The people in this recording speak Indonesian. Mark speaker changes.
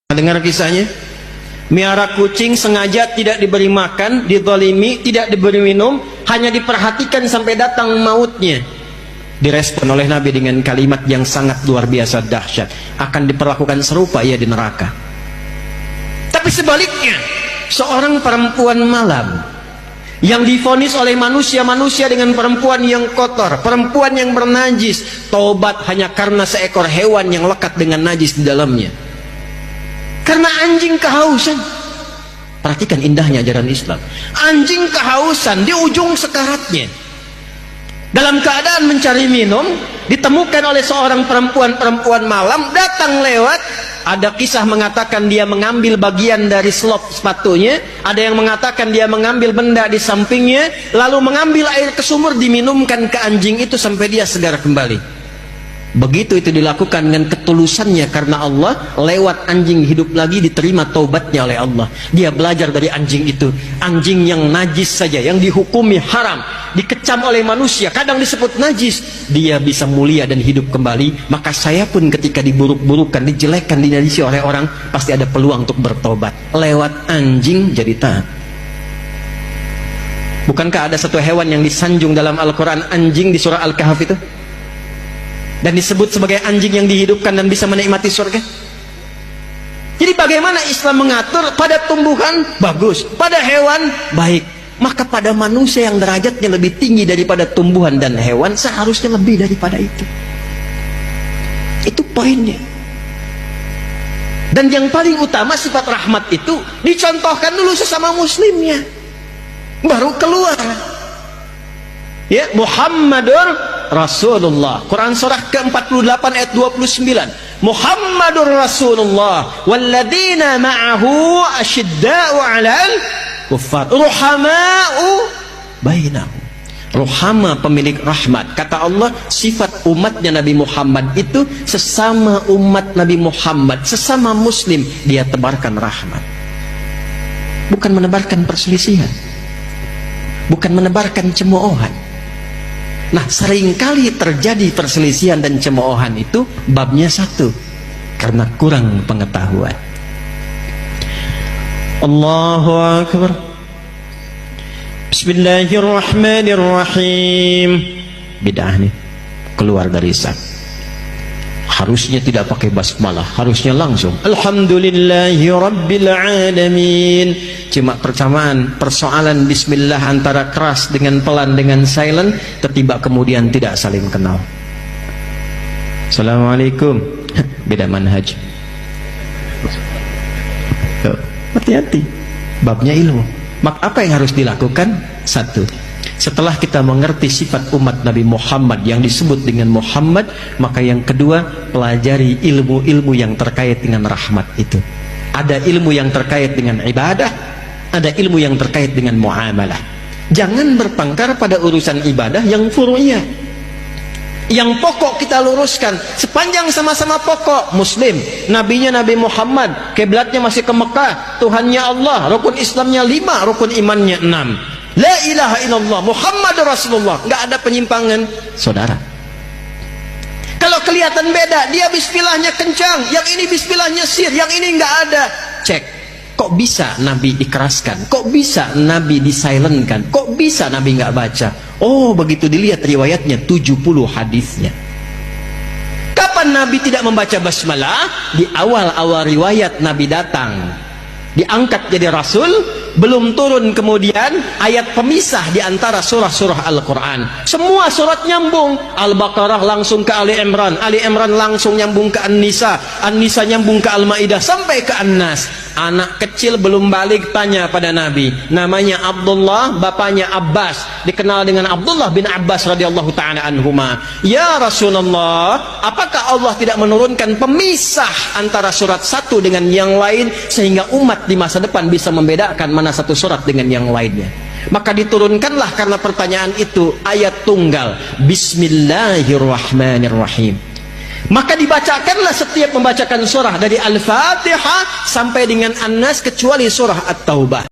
Speaker 1: Dengar kisahnya? Miara kucing sengaja tidak diberi makan, dizalimi, tidak diberi minum, hanya diperhatikan sampai datang mautnya. Direspon oleh Nabi dengan kalimat yang sangat luar biasa dahsyat. Akan diperlakukan serupa ia di neraka. Tapi sebaliknya, seorang perempuan malam yang divonis oleh manusia-manusia dengan perempuan yang kotor, perempuan yang bernajis, taubat hanya karena seekor hewan yang lekat dengan najis di dalamnya. Karena anjing kehausan. Perhatikan indahnya ajaran Islam. Anjing kehausan di ujung sekaratnya, dalam keadaan mencari minum, ditemukan oleh seorang perempuan malam, datang lewat. Ada kisah mengatakan dia mengambil bagian dari selop sepatunya, ada yang mengatakan dia mengambil benda di sampingnya, lalu mengambil air ke sumur, diminumkan ke anjing itu sampai dia segar kembali. Begitu itu dilakukan dengan ketulusannya karena Allah, lewat anjing hidup lagi, diterima taubatnya oleh Allah. Dia belajar dari anjing itu. Anjing yang najis saja, yang dihukumi haram, dikecam oleh manusia, kadang disebut najis, dia bisa mulia dan hidup kembali. Maka saya pun ketika diburuk-burukan, dijelekkan, dinajisi oleh orang, pasti ada peluang untuk bertobat. Lewat anjing jadi taat. Bukankah ada satu hewan yang disanjung dalam Al-Quran, anjing di surah Al-Kahf itu? Dan disebut sebagai anjing yang dihidupkan dan bisa menikmati surga. Jadi bagaimana Islam mengatur? Pada tumbuhan bagus, pada hewan baik, maka pada manusia yang derajatnya lebih tinggi daripada tumbuhan dan hewan seharusnya lebih daripada itu. Itu poinnya. Dan yang paling utama, sifat rahmat itu dicontohkan dulu sesama muslimnya, baru keluar. Ya, Muhammadur Rasulullah. Quran surah ke-48 ayat 29. Muhammadur Rasulullah walladzina ma'ahu asyidda'u 'alal kuffar ruhama'u bainahum. Ruhama, pemilik rahmat. Kata Allah, sifat umatnya Nabi Muhammad itu sesama umat Nabi Muhammad, sesama muslim, dia tebarkan rahmat. Bukan menebarkan perselisihan, bukan menebarkan cemoohan. Nah, seringkali terjadi perselisihan dan cemoohan itu babnya satu, karena kurang pengetahuan. Allahu Akbar. Bismillahirrahmanirrahim. Bid'ah nih, keluar dari saf. Harusnya tidak pakai basmalah, harusnya langsung Alhamdulillahi Rabbil Alamin. Cuma persoalan bismillah antara keras dengan pelan dengan silent, tiba kemudian tidak saling kenal. Assalamualaikum. Beda manhaj. Hati-hati, babnya ilmu. Maka apa yang harus dilakukan? Satu, setelah kita mengerti sifat umat Nabi Muhammad yang disebut dengan Muhammad, maka yang kedua, pelajari ilmu-ilmu yang terkait dengan rahmat itu. Ada ilmu yang terkait dengan ibadah, ada ilmu yang terkait dengan muamalah. Jangan berpangkar pada urusan ibadah yang furu'iyah. Yang pokok kita luruskan, sepanjang sama-sama pokok. Muslim, nabinya Nabi Muhammad, kiblatnya masih ke Mekah, Tuhannya Allah, rukun Islamnya 5, rukun imannya 6. La ilaha illallah Muhammad Rasulullah, nggak ada penyimpangan, saudara. Kalau kelihatan beda, dia bismillahnya kencang, yang ini bismillahnya sir, yang ini nggak ada, cek. Kok bisa Nabi dikeraskan? Kok bisa Nabi disilentkan? Kok bisa Nabi nggak baca? Oh, begitu dilihat riwayatnya 70 hadisnya. Kapan Nabi tidak membaca basmalah? Di awal-awal riwayat Nabi datang, diangkat jadi Rasul, belum turun kemudian ayat pemisah di antara surah-surah Al-Quran. Semua surat nyambung. Al-Baqarah langsung ke Ali Imran, Ali Imran langsung nyambung ke An-Nisa, An-Nisa nyambung ke Al-Maidah sampai ke An-Nas. Anak kecil belum balik tanya pada Nabi, namanya Abdullah, bapaknya Abbas, dikenal dengan Abdullah bin Abbas radhiyallahu ta'ala anhuma. Ya Rasulullah, apakah Allah tidak menurunkan pemisah antara surat satu dengan yang lain, sehingga umat di masa depan bisa membedakan mana satu surat dengan yang lainnya? Maka diturunkanlah karena pertanyaan itu ayat tunggal, Bismillahirrahmanirrahim. Maka dibacakanlah setiap membacakan surah dari Al-Fatihah sampai dengan An-Nas, kecuali surah At-Taubah.